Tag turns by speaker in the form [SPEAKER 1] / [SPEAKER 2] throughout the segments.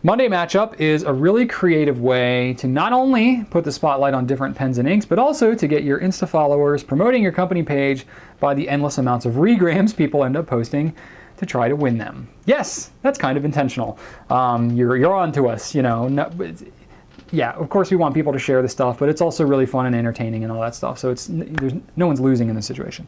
[SPEAKER 1] Monday Matchup is a really creative way to not only put the spotlight on different pens and inks, but also to get your Insta followers promoting your company page by the endless amounts of regrams people end up posting to try to win them. Yes, that's kind of intentional. You're on to us, you know. Yeah, of course we want people to share the stuff, but it's also really fun and entertaining and all that stuff. So no one's losing in this situation.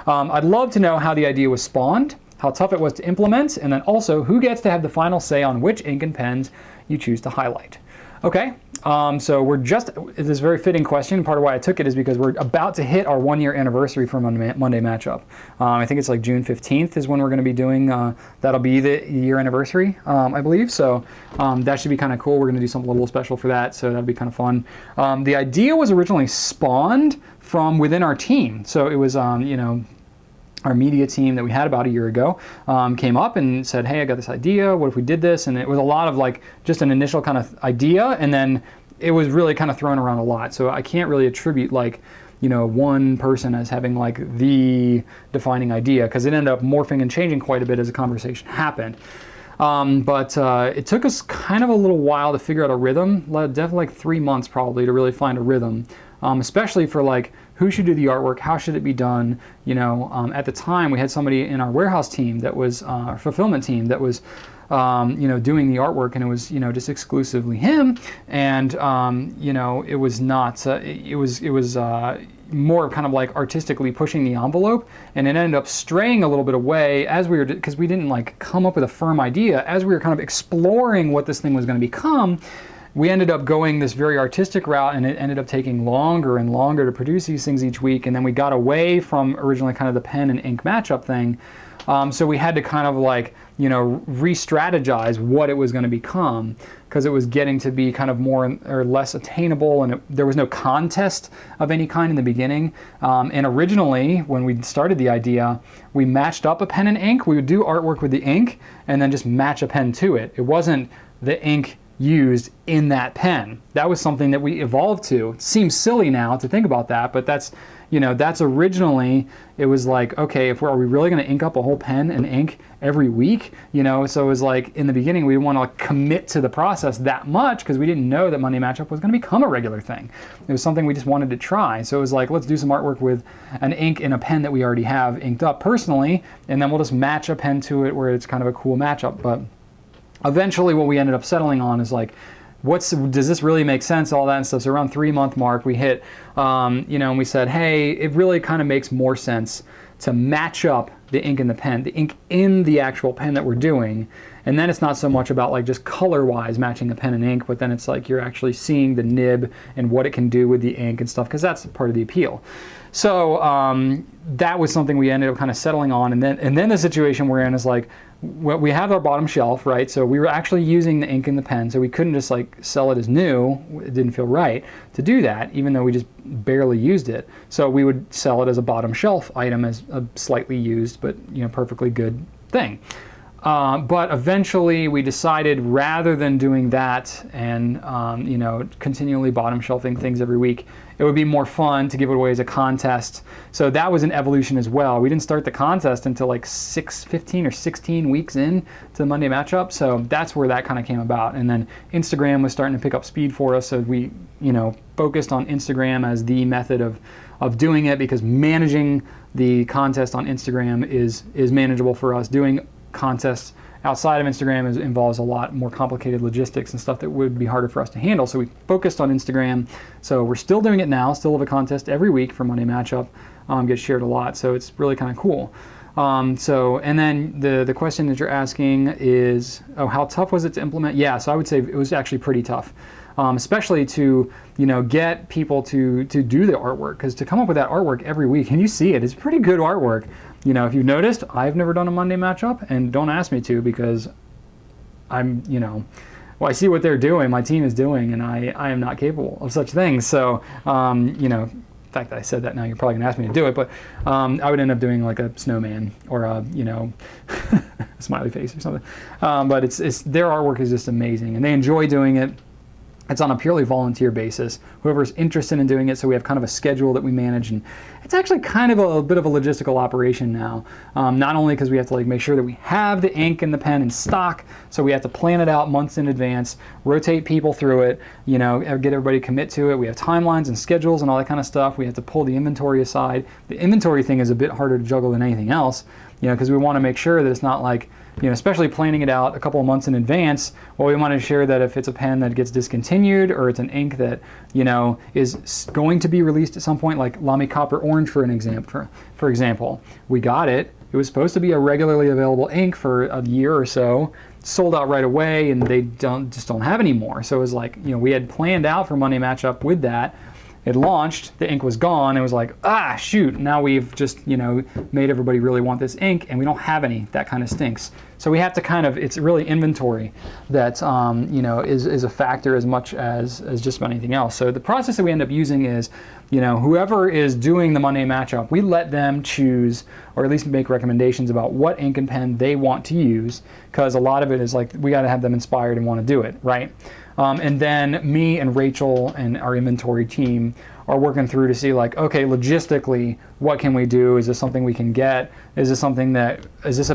[SPEAKER 1] I'd love to know how the idea was spawned, how tough it was to implement, and then also who gets to have the final say on which ink and pens you choose to highlight. Okay, so it's a very fitting question. Part of why I took it is because we're about to hit our 1-year anniversary for Monday Matchup. I think it's like June 15th is when we're going to be doing, that'll be the year anniversary, I believe. So that should be kind of cool. We're going to do something a little special for that, so that'll be kind of fun. The idea was originally spawned from within our team. So it was, our media team that we had about a year ago came up and said, hey, I got this idea, what if we did this? And it was a lot of like just an initial kind of idea, and then it was really kind of thrown around a lot. So I can't really attribute like, one person as having like the defining idea, because it ended up morphing and changing quite a bit as the conversation happened. But it took us kind of a little while to figure out a rhythm, definitely like 3 months probably to really find a rhythm, especially for like, who should do the artwork? How should it be done? At the time we had somebody in our warehouse team that was our fulfillment team that was, doing the artwork, and it was, just exclusively him. And it was not. It was more kind of like artistically pushing the envelope, and it ended up straying a little bit away as we were, because we didn't like come up with a firm idea as we were kind of exploring what this thing was going to become. We ended up going this very artistic route, and it ended up taking longer and longer to produce these things each week. And then we got away from originally kind of the pen and ink matchup thing. So we had to kind of like, re-strategize what it was going to become, because it was getting to be kind of more or less attainable, and there was no contest of any kind in the beginning. And originally, when we started the idea, we matched up a pen and ink. We would do artwork with the ink and then just match a pen to it. It wasn't the ink used in that pen. That was something that we evolved to. It seems silly now to think about that, but that's originally, it was like, okay, are we really going to ink up a whole pen and ink every week? So it was like, in the beginning, we didn't want to like commit to the process that much, because we didn't know that Monday Matchup was going to become a regular thing. It was something we just wanted to try. So it was like, let's do some artwork with an ink and a pen that we already have inked up personally, and then we'll just match a pen to it where it's kind of a cool matchup. But eventually what we ended up settling on is like, does this really make sense, all that and stuff. So around 3-month mark we hit, and we said, hey, it really kind of makes more sense to match up the ink and the pen, the ink in the actual pen that we're doing. And then it's not so much about like just color wise matching the pen and ink, but then it's like you're actually seeing the nib and what it can do with the ink and stuff, because that's part of the appeal. So that was something we ended up kind of settling on. And then the situation we're in is like, we have our bottom shelf, right? So we were actually using the ink and the pen, so we couldn't just like sell it as new. It didn't feel right to do that, even though we just barely used it. So we would sell it as a bottom shelf item, as a slightly used but perfectly good thing. But eventually we decided, rather than doing that and continually bottom shelving things every week, it would be more fun to give it away as a contest. So that was an evolution as well. We didn't start the contest until like 15 or 16 weeks in to the Monday Matchup. So that's where that kind of came about. And then Instagram was starting to pick up speed for us. So we, focused on Instagram as the method of doing it, because managing the contest on Instagram is manageable for us. Doing contests outside of Instagram involves a lot more complicated logistics and stuff that would be harder for us to handle. So we focused on Instagram. So we're still doing it now, still have a contest every week for Monday Matchup, gets shared a lot. So it's really kind of cool. And then the question that you're asking is, how tough was it to implement? Yeah, so I would say it was actually pretty tough. Especially to get people to do the artwork, because to come up with that artwork every week, and you see it's pretty good artwork. If you've noticed, I've never done a Monday Matchup, and don't ask me to, because I'm, I see what they're doing, my team is doing, and I am not capable of such things. So, the fact that I said that now, you're probably gonna ask me to do it, but I would end up doing like a snowman or a, a smiley face or something. But it's their artwork is just amazing, and they enjoy doing it. It's on a purely volunteer basis. Whoever's interested in doing it, so we have kind of a schedule that we manage, and it's actually kind of a bit of a logistical operation now. Not only because we have to like make sure that we have the ink and the pen in stock, so we have to plan it out months in advance, rotate people through it, you know, get everybody commit to it. We have timelines and schedules and all that kind of stuff. We have to pull the inventory aside. The inventory thing is a bit harder to juggle than anything else, you know, because we want to make sure that it's not like, you know, especially planning it out a couple of months in advance. Well, we want to ensure that if it's a pen that gets discontinued or it's an ink that, you know, is going to be released at some point, like Lamy Copper Orange for example, we got it. It was supposed to be a regularly available ink for a year or so, sold out right away, and they just don't have any more. So it was like, you know, we had planned out for Monday Matchup with that. It launched, the ink was gone. It was like, ah, shoot, now we've just, you know, made everybody really want this ink, and we don't have any. That kind of stinks. So we have to kind of, it's really inventory that, you know, is a factor as much as just about anything else. So the process that we end up using is, you know, whoever is doing the Monday Matchup, we let them choose, or at least make recommendations about what ink and pen they want to use, because a lot of it is like, we got to have them inspired and want to do it, right? And then me and Rachel and our inventory team are working through to see like, okay, logistically, what can we do? Is this something we can get? Is this a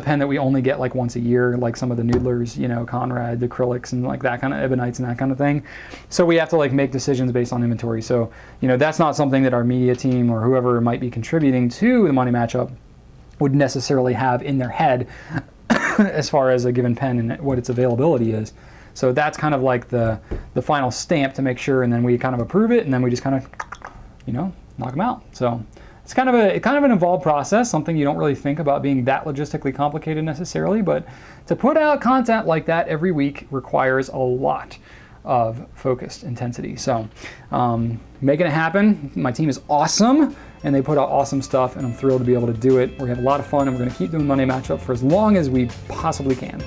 [SPEAKER 1] pen that we only get like once a year, like some of the Noodlers, you know, Conrad, the acrylics and like that kind of ebonites and that kind of thing. So we have to like make decisions based on inventory. So, you know, that's not something that our media team or whoever might be contributing to the Monday Matchup would necessarily have in their head as far as a given pen and what its availability is. So that's kind of like the final stamp to make sure, and then we kind of approve it, and then we just kind of, you know, knock them out. So it's kind of an involved process, something you don't really think about being that logistically complicated necessarily, but to put out content like that every week requires a lot of focused intensity. So making it happen, my team is awesome, and they put out awesome stuff, and I'm thrilled to be able to do it. We're gonna have a lot of fun, and we're gonna keep doing Monday Matchup for as long as we possibly can.